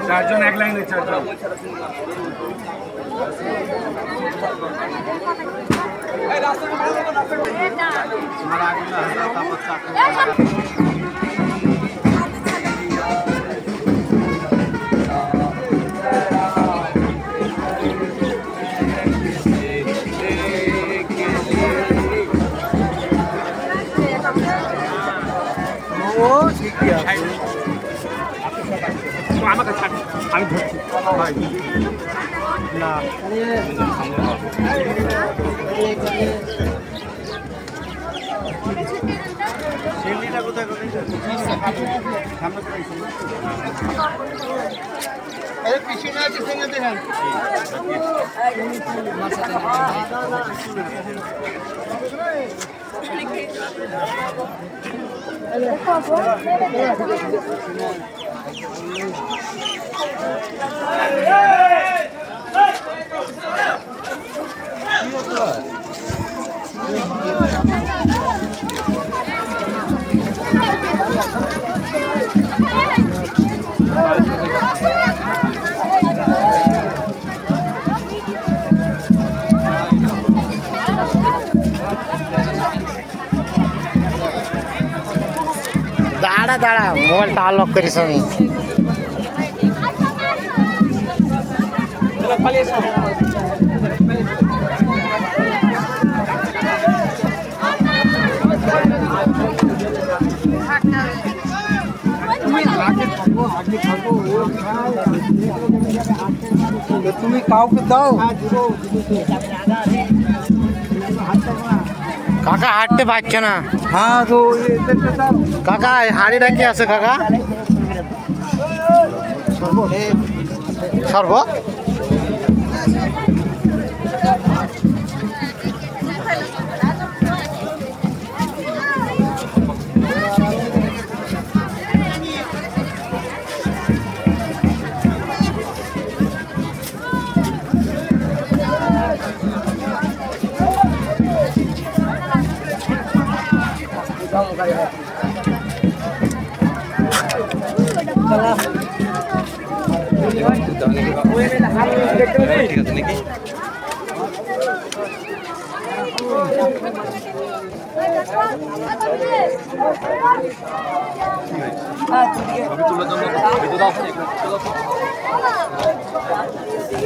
चारजन एक लाइन चारजन আমি ধরছি না শিল্ডিটা কোথায় সামনে পিছনে আছে সঙ্গে দেখেন दाड़ा दाड़ा मोबाइल टाल लॉक करी समी তুমি কাউকে দাও কাকা হাঁটতে পারছো না হ্যাঁ তো কাকা হাড়িটা কি আছে কাকা সর্ব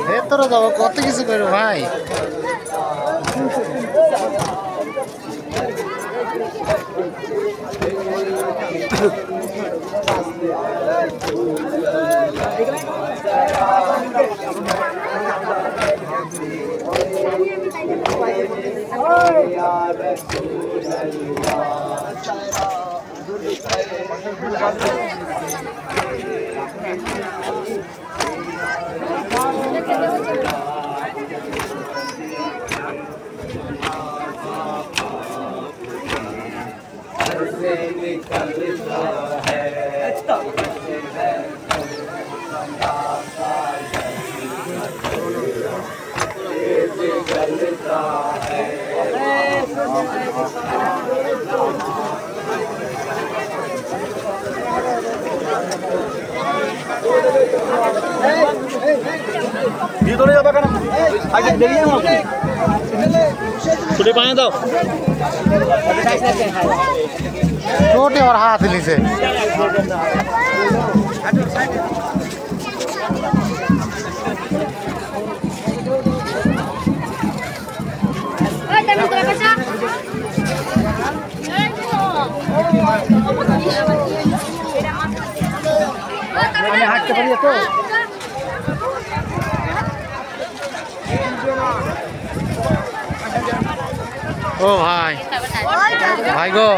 ভেতরে যাবো কত কিছু করবো ভাই ভিতরে যাবে কেন? আগে বেরিয়ে নাও। ছুটি পায়ে দাও। छोटे और हाथ लीजिए হাঁটতে পারি তো ओ भाई भाई गो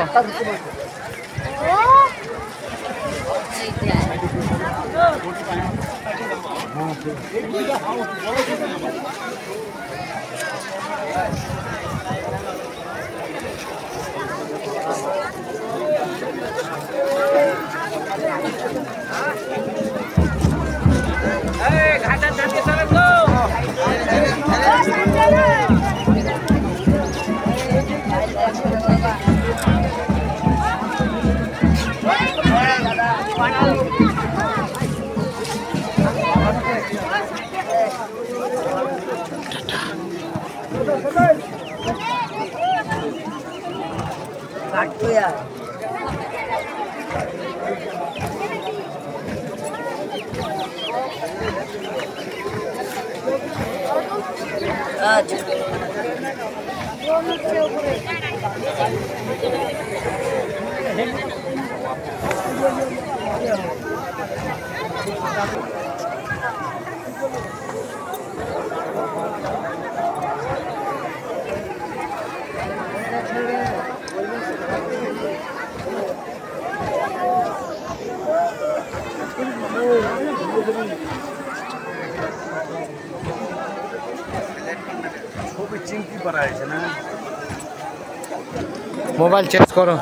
मोबाइल चेंज करो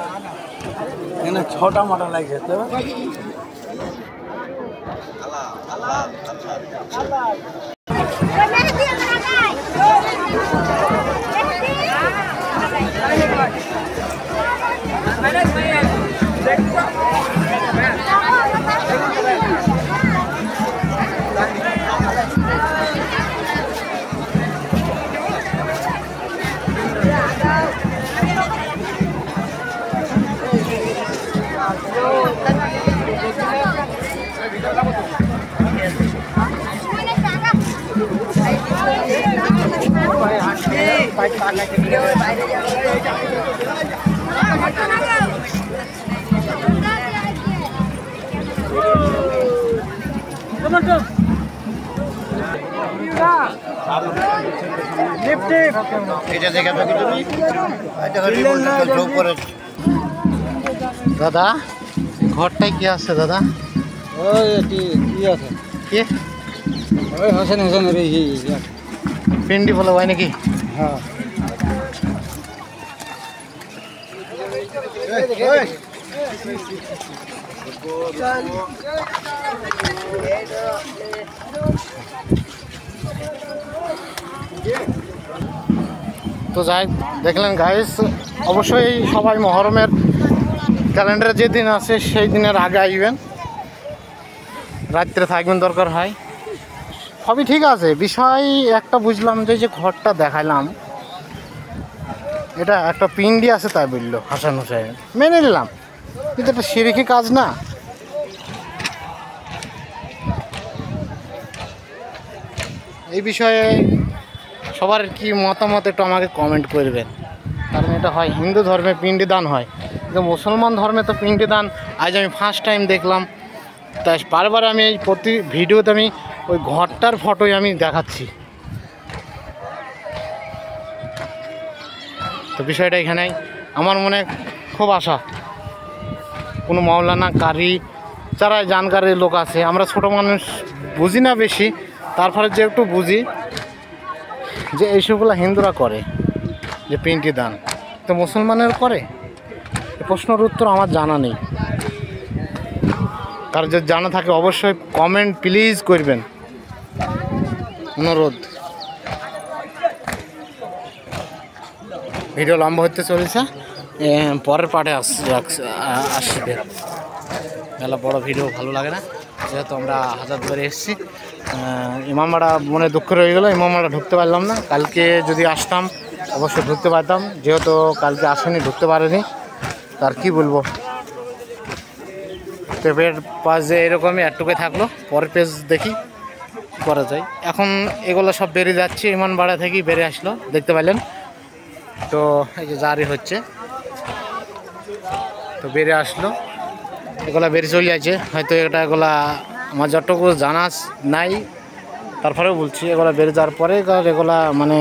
এখানে ছটা মোটা লাগছে তো दादा घरटाই কি আছে দাদা ওই এটি কি আছে কি ওই হোসেন হোসেনের এই পিন্ডি বলে হয় নাকি হ্যাঁ তো যাই দেখলেন গাইস অবশ্যই সবাই মহরমের ক্যালেন্ডারে যে দিন আছে সেই দিনের আগে আসবেন রাত্রে থাকবেন দরকার হয় সবই ঠিক আছে বিষয় একটা বুঝলাম যে যে ঘরটা দেখাইলাম এটা একটা পিন্ডি আছে তাই বললো হাসান হোসেন মেনে নিলাম কিন্তু এটা শিরকি কাজ না এই বিষয়ে সবার কি মতামত একটু আমাকে কমেন্ট করবেন কারণ এটা হয় হিন্দু ধর্মে পিণ্ডি দান হয় কিন্তু মুসলমান ধর্মে তো পিণ্ডি দান আজ আমি ফার্স্ট টাইম দেখলাম তাই বারবার আমি এই প্রতি ভিডিওতে আমি ওই ঘরটার ফটোই আমি দেখাচ্ছি তো বিষয়টা এখানেই আমার মনে খুব আশা কোনো মাওলানা কারি যারা জানকারী লোক আছে আমরা ছোটো মানুষ বুঝি না বেশি তারপরে যে একটু বুঝি যে এইসবগুলো হিন্দুরা করে যে পিন্ডি দান তো মুসলমানের করে প্রশ্নের উত্তর আমার জানা নেই কার যদি জানা থাকে অবশ্যই কমেন্ট প্লিজ করবেন, অনুরোধ। ভিডিও লম্বা হতে চলেছে, পরের পার্টে আসবে। মেলা বড় ভিডিও ভালো লাগে না, যেহেতু আমরা হাজারদুয়ারে এসেছি। ইমামবাড়া মনে দুঃখ রয়ে গেলো, ইমামবাড়া ঢুকতে পারলাম না। কালকে যদি আসতাম অবশ্যই ঢুকতে পারতাম, যেহেতু কালকে আসেনি, ঢুকতে পারেনি। তার কি বলবো, পেপের পাশ যে এরকমই একটুকুই থাকলো, পরের পেজ দেখি করা যায়। এখন এগুলো সব বেরিয়ে যাচ্ছে, ইমামবাড়া থেকেই বেরিয়ে আসলো, দেখতে পাইলেন তো। এই যে জারি হচ্ছে, তো বেরিয়ে আসলো, এগুলা বেরিয়ে চলে যাচ্ছে। হয়তো এগুলা আমার যতটুকু জানা নাই, তারপরেও বলছি এগুলা বেরিয়ে যাওয়ার পরে এগুলা মানে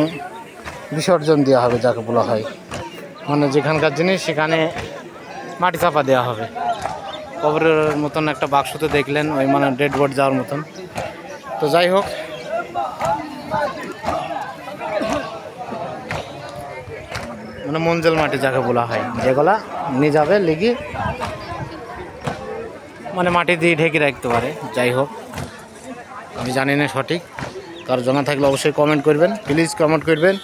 বিসর্জন দেওয়া হবে, যাকে বলা হয়। মানে যেখানকার জিনিস সেখানে মাটি চাপা দেওয়া হবে। কবরের মতন একটা বাক্সতে দেখলেন, ওই মানে ডেড বডি যাওয়ার মতন। তো যাই হোক, মানে মঞ্জল মাটি যাকে বলা হয়, যেগুলা নিয়ে যাবে লিগি মানে মাটি দিয়ে ঢেকে রাখতে পারে। যাই হোক, আমি জানি না সঠিক, কার জানা থাকলে অবশ্যই কমেন্ট করবেন, প্লিজ কমেন্ট করবেন।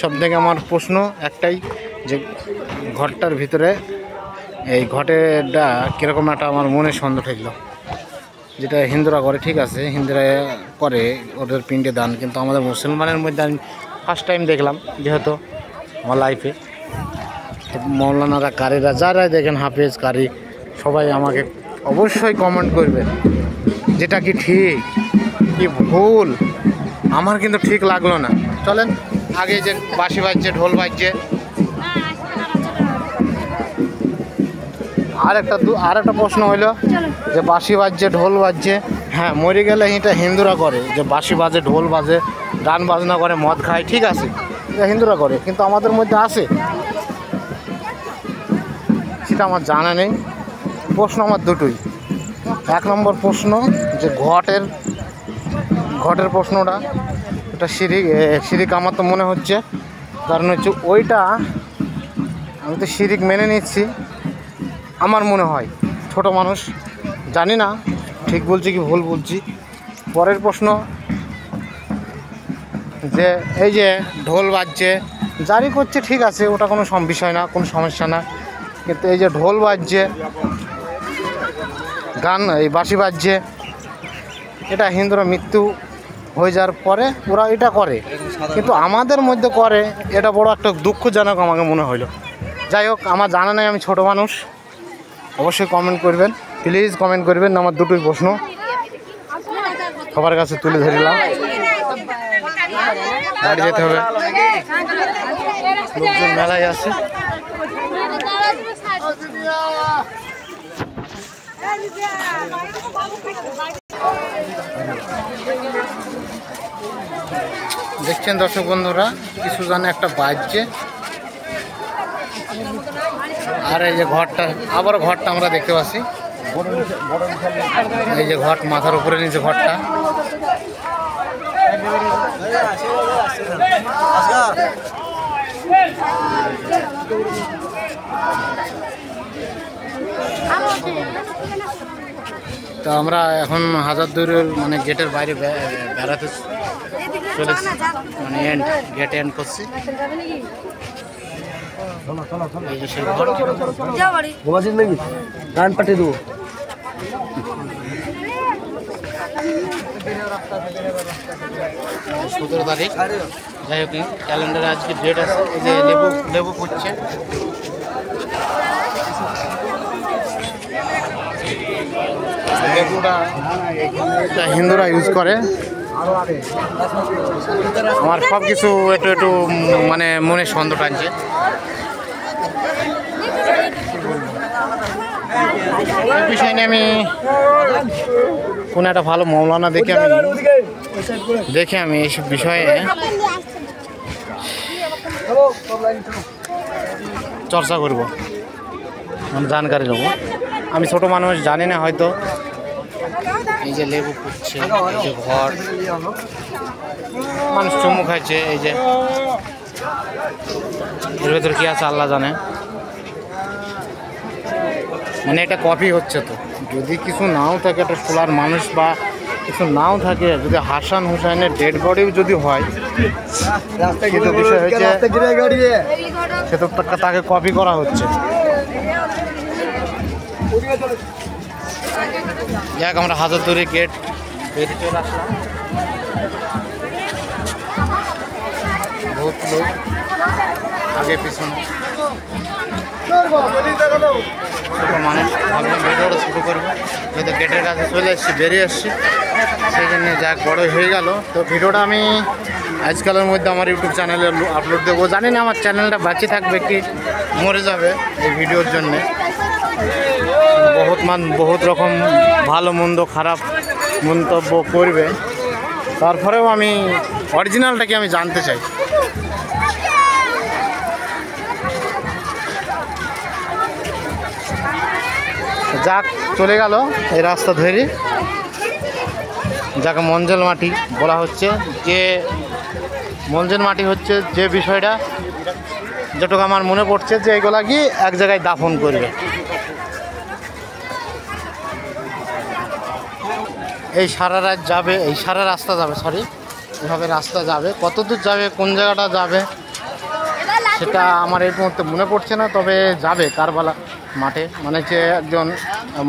সব থেকে আমার প্রশ্ন একটাই, যে ঘরটার ভিতরে এই ঘটেটা কীরকম একটা আমার মনে সন্দেহ ঠেকলো। যেটা হিন্দুরা করে, ঠিক আছে, হিন্দুরা করে ওদের পিণ্ডে দান, কিন্তু আমাদের মুসলমানের মধ্যে আমি ফার্স্ট টাইম দেখলাম, যেহেতু আমার লাইফে। তো মৌলানারা, কারিরা, যারাই দেখেন, হাফেজ, কারি, সবাই আমাকে অবশ্যই কমেন্ট করবেন, যেটা কি ঠিক কি ভুল। আমার কিন্তু ঠিক লাগলো না। চলেন আগে, যে বাঁশি বাজছে, ঢোল বাজছে, আর একটা প্রশ্ন হইলো যে বাঁশি বাজছে, ঢোল বাজছে, হ্যাঁ মরে গেলে এটা হিন্দুরা করে, যে বাঁশি বাজে, ঢোল বাজে, গান বাজনা করে, মদ খায়, ঠিক আছে, এটা হিন্দুরা করে, কিন্তু আমাদের মধ্যে আছে সেটা আমার জানা নেই। প্রশ্ন আমার দুটোই। এক নম্বর প্রশ্ন, যে ঘটের প্রশ্নটা, এটা শিরিক আমার তো মনে হচ্ছে। কারণ হচ্ছে ওইটা আমি তো শিরিক মেনে নিচ্ছি, আমার মনে হয়। ছোট মানুষ, জানি না ঠিক বলছি কি ভুল বলছি। পরের প্রশ্ন, যে এই যে ঢোল বাজছে, জারি করছে, ঠিক আছে, ওটা কোনো বিষয় না, কোনো সমস্যা না। কিন্তু এই যে ঢোল বাজছে, গান, এই বাঁশি বাজছে, এটা হিন্দুরা মৃত্যু হয়ে যাওয়ার পরে ওরা এটা করে, কিন্তু আমাদের মধ্যে করে, এটা বড় একটা দুঃখজনক আমাকে মনে হইলো। যাই হোক, আমার জানা নেই, আমি ছোট মানুষ। অবশ্যই কমেন্ট করবেন, প্লিজ কমেন্ট করবেন। আমার দুটোই প্রশ্ন সবার কাছে তুলে ধরলাম। বাড়ি যেতে হবে, লোকজন মেলায় আছে। দেখছেন দর্শক বন্ধুরা, কিছু জানে একটা বাজছে, আর এই যে ঘরটা, আবার ঘরটা আমরা দেখতে পাচ্ছি। এই যে ঘট, মাথার উপরে নিচে ঘরটা। তো আমরা এখন হাজারদুয়ারির মানে গেটের বাইরে বেড়াতে চলেছি, মানে গেট এন্ড করছি। এই যে সেই ঘর, নাকি গান পাঠিয়ে দেবো। সতেরো তারিখ, যাই হোক ক্যালেন্ডারে আজকে ডেট আছে। এই যে লেবু ফুটছে, লেবুটা হিন্দুরা ইউজ করে। আমার সব কিছু একটু মানে মনে সন্দেহ টানছে। এই বিষয় নিয়ে আমি কোনো একটা ভালো মৌলানা দেখে আমি এইসব বিষয়ে চর্চা করব, জানকারি নেবো। আমি ছোট মানুষ, জানি না হয়তো। এই যে লেবু ফুটছে, এই যে ঘর, মানুষ চুমু খাচ্ছে। এই যে এর ভেতর কি আছে আল্লাহ জানে। মানে এটা কপি হচ্ছে তো। যদি কিছু নাও থাকে, একটা সোলার মানুষ বা কিছু নাও থাকে, যদি হাসান হুসাইনের ডেড বডিও যদি হয়, কিন্তু বিষয় হচ্ছে সে তো তাকে কপি করা হচ্ছে। যাক, আমরা হাজারদুয়ারি গেট বেরিয়ে চলে আসলাম। বহুত লোক আগে পিছনে, ছোটো মানুষ। ভাবলাম ভিডিওটা শুরু করবো, হয়তো গেটের কাছে চলে এসেছি, বেরিয়ে এসেছি, সেই জন্য যাক বড় হয়ে গেল। তো ভিডিওটা আমি আজকালের মধ্যে আমার ইউটিউব চ্যানেলে আপলোড দেবো। জানি না আমার চ্যানেলটা বাঁচিয়ে থাকবে কি মরে যাবে এই ভিডিওর জন্যে। বহুত রকম ভালো মন্দ খারাপ মন্তব্য করবে, তারপরেও আমি অরিজিনালটাকে আমি জানতে চাই। যাক, চলে গেল এই রাস্তা ধরে, যাকে মঞ্জল মাটি বলা হচ্ছে। যে মঞ্জল মাটি হচ্ছে যে বিষয়টা, যেটুকু আমার মনে পড়ছে যে এগুলা গিয়ে এক জায়গায় দাফন করবে। এই সারা রাত যাবে, এই সারা রাস্তা যাবে, সরি এভাবে রাস্তা যাবে, কত দূর যাবে, কোন জায়গাটা যাবে সেটা আমার এই মুহূর্তে মনে পড়ছে না, তবে যাবে কারবালা মাঠে, মানে যে একজন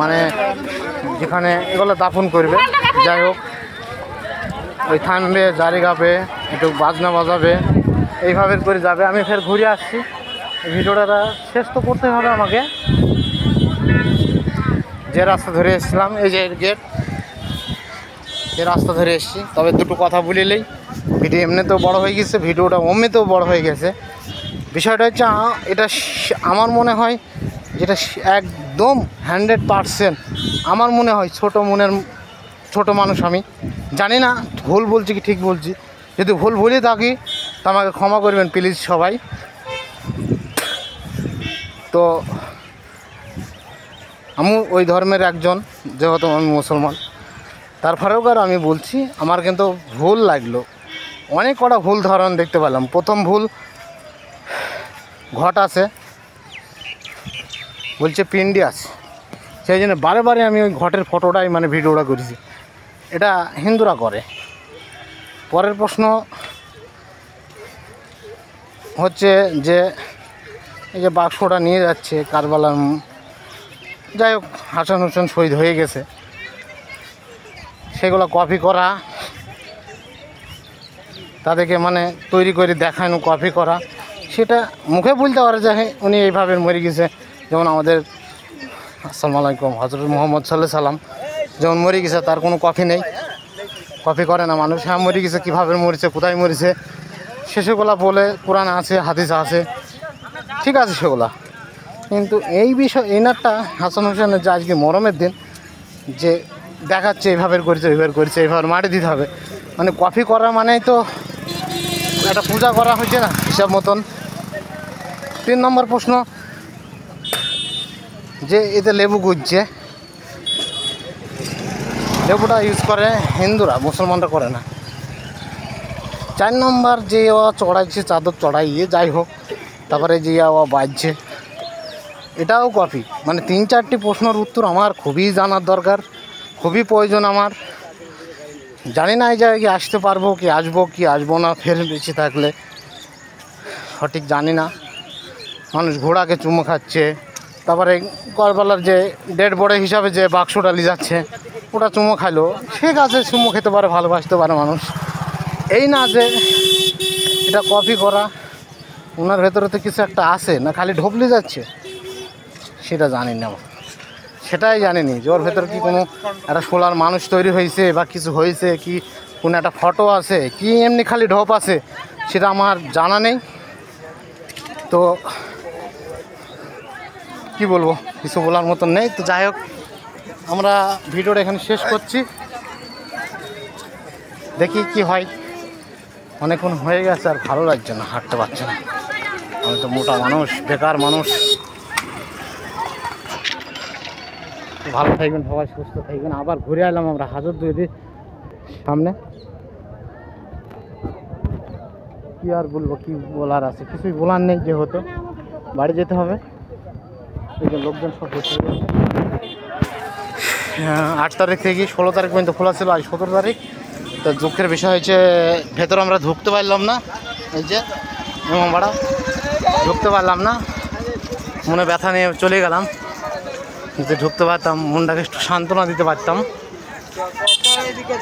মানে যেখানে এগুলো দাফন করবে। যাই হোক, ওই থানবে, জারি গাবে, একটু বাজনা বাজাবে, এইভাবে করে যাবে। আমি ফের ঘুরে আসছি, ভিডিওটা শেষ তো করতে হবে আমাকে। যে রাস্তা ধরে এসেছিলাম, এই যে গেট, যে রাস্তা ধরে এসেছি, তবে দুটো কথা বলিলেই ভিডিও এমনিতেও বড় হয়ে গেছে, ভিডিওটা অমনিতেও বড় হয়ে গেছে। বিষয়টা হচ্ছে এটা আমার মনে হয় যেটা একদম 100% আমার মনে হয় ছোট মানুষ। আমি জানি না ভুল বলছি কি ঠিক বলছি, যদি ভুল বলে থাকি তো আমাকে ক্ষমা করবেন প্লিজ সবাই। তো আমি ওই ধর্মের একজন, যেহেতু আমি মুসলমান, তারপরেও আমি বলছি আমার কিন্তু ভুল লাগলো, অনেক কটা ভুল ধরন দেখতে পেলাম। প্রথম ভুল, ঘট আছে বলছে পিন্ডি আছে, সেই জন্য বারে আমি ওই ঘটের ফটোটাই মানে ভিডিওটা করেছি। এটা হিন্দুরা করে। পরের প্রশ্ন হচ্ছে যে এই যে বাক্সটা নিয়ে যাচ্ছে কারবালার, যাই হোক হাসান হোসেন শহীদ হয়ে গেছে, সেগুলো কপি করা, তাদেরকে মানে তৈরি করে দেখানো, কপি করা, সেটা মুখে বলতে পারে যে উনি এইভাবে মরে গেছে। যেমন আমাদের আসসালামু আলাইকুম হযরত মুহাম্মদ সাল্লাল্লাহু আলাইহি সাল্লাম যেমন মরে গেছে, তার কোনো কপি নেই, কপি করে না মানুষ। হ্যাঁ, মরে গেছে, কীভাবে মরেছে, কোথায় মরেছে, সেগুলা বলে কোরআন আছে, হাদিস আছে, ঠিক আছে সেগুলা। কিন্তু এই বিষয় এনারটা হাসান হোসেনের যে আজকে মরমের দিন, যে দেখাচ্ছে এইভাবে করেছে, এইভাবে করেছে, এইভাবে মাটি দিতে হবে, মানে কপি করা মানেই তো একটা পূজা করা হয়েছে না হিসাব মতন। 3 নম্বর প্রশ্ন, যে এতে লেবু গুজছে, লেবুটা ইউজ করে হিন্দুরা, মুসলমানরা করে না। 4 নম্বর, যে চড়াইছে চাদর চড়াইয়ে, যাই হোক, তারপরে যে বাজছে, এটাও কপি। মানে 3-4টি প্রশ্নের উত্তর আমার খুবই জানার দরকার, খুবই প্রয়োজন আমার। জানি না এই জায়গায় আসতে পারবো কি আসবো না, ফের বেঁচে থাকলে সঠিক জানি না। মানুষ ঘোড়াকে চুমো খাচ্ছে, তারপরে কারবালার যে ডেড বডি হিসাবে যে বাক্সটা নিয়ে যাচ্ছে, ওটা চুমো খাইলো, ঠিক আছে, চুমো খেতে পারে, ভালোবাসতে পারে মানুষ। এই না যে এটা কপি করা, ওনার ভেতরে তো কিছু একটা আছে না, খালি ঢোপলে যাচ্ছে, সেটা জানি না। সেটাই জানিনি যে ওর ভেতরে কি কোনো একটা সোলার মানুষ তৈরি হয়েছে বা কিছু হয়েছে, কি কোনো একটা ফটো আছে, কি এমনি খালি ঢোপ আছে, সেটা আমার জানা নেই। তো কি বলবো, কিছু বলার মতন নেই। তো যাই হোক, আমরা ভিডিওটা এখানে শেষ করছি, দেখি কি হয়। অনেকক্ষণ হয়ে গেছে, আর ভালো লাগছে না, হাঁটতে পারছে না। আমি তো মোটা মানুষ, বেকার মানুষ। ভালো থাকবেন সবাই, সুস্থ থাকবেন। আবার ঘুরে এলাম আমরা হাজারদুয়ারির সামনে। কি আর বলবো, কি বলার আছে, কিছুই বলার নেই, যেহেতু বাড়ি যেতে হবে। এই যে লোকজন সব 8 তারিখ থেকে 16 তারিখ পর্যন্ত খোলা ছিল, আজ 17 তারিখ। তো দুঃখের বিষয় হচ্ছে ভেতরে আমরা ঢুকতে পারলাম না, এই যে ইমামবাড়া ঢুকতে পারলাম না, মনে ব্যথা নিয়ে চলে গেলাম। যদি ঢুকতে পারতাম, মনটাকে একটু সান্ত্বনা দিতে পারতাম।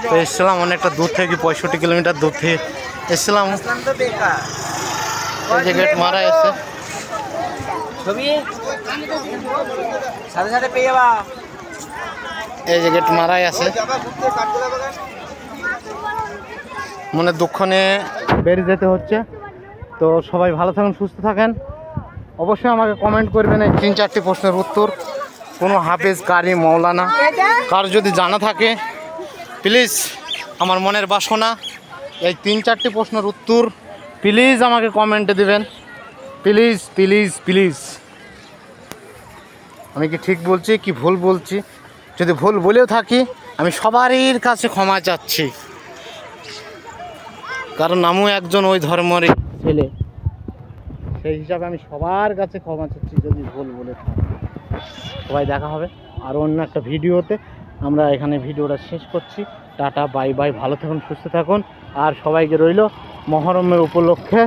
তো এসেছিলাম অনেকটা দূর থেকে, 65 কিলোমিটার দূর থেকে এসেছিলাম। এই যে গেট মারা এসছে, এই যে গেট মারাই আছে। মনে দুঃখ নিয়ে বেরিয়ে যেতে হচ্ছে। তো সবাই ভালো থাকুন, সুস্থ থাকেন। অবশ্যই আমাকে কমেন্ট করবেন এই 3-4টি প্রশ্নের উত্তর। কোনো হাফেজ, কারি, মৌলানা কার যদি জানা থাকে প্লিজ, আমার মনের বাসনা এই 3-4টি প্রশ্নের উত্তর প্লিজ আমাকে কমেন্টে দিবেন, প্লিজ প্লিজ প্লিজ। আমি কি ঠিক বলছি কি ভুল বলছি? যদি ভুল বলেও থাকি আমি সবারই কাছে ক্ষমা চাচ্ছি, কারণ আমিও একজন ওই ধর্মেরই ছেলে। সেই হিসাবে আমি সবার কাছে ক্ষমা চাচ্ছি যদি ভুল বলে থাকি। সবাই দেখা হবে আর অন্য একটা ভিডিওতে। আমরা এখানে ভিডিওটা শেষ করছি। টাটা, বাই বাই, ভালো থাকুন, সুস্থ থাকুন। আর সবাইকে রইল মহরমের উপলক্ষে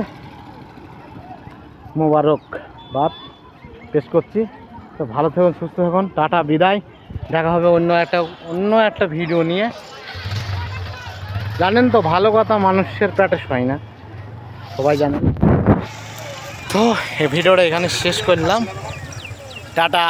মোবারকবাদ পেশ করছি। তো ভালো থাকুন, সুস্থ থাকুন, টাটা, বিদায়। দেখা হবে অন্য একটা ভিডিও নিয়ে। জানেন তো, ভালো কথা মানুষের পেটে হয় না, সবাই জানেন। তো এই ভিডিওটা এখানে শেষ করলাম। টাটা।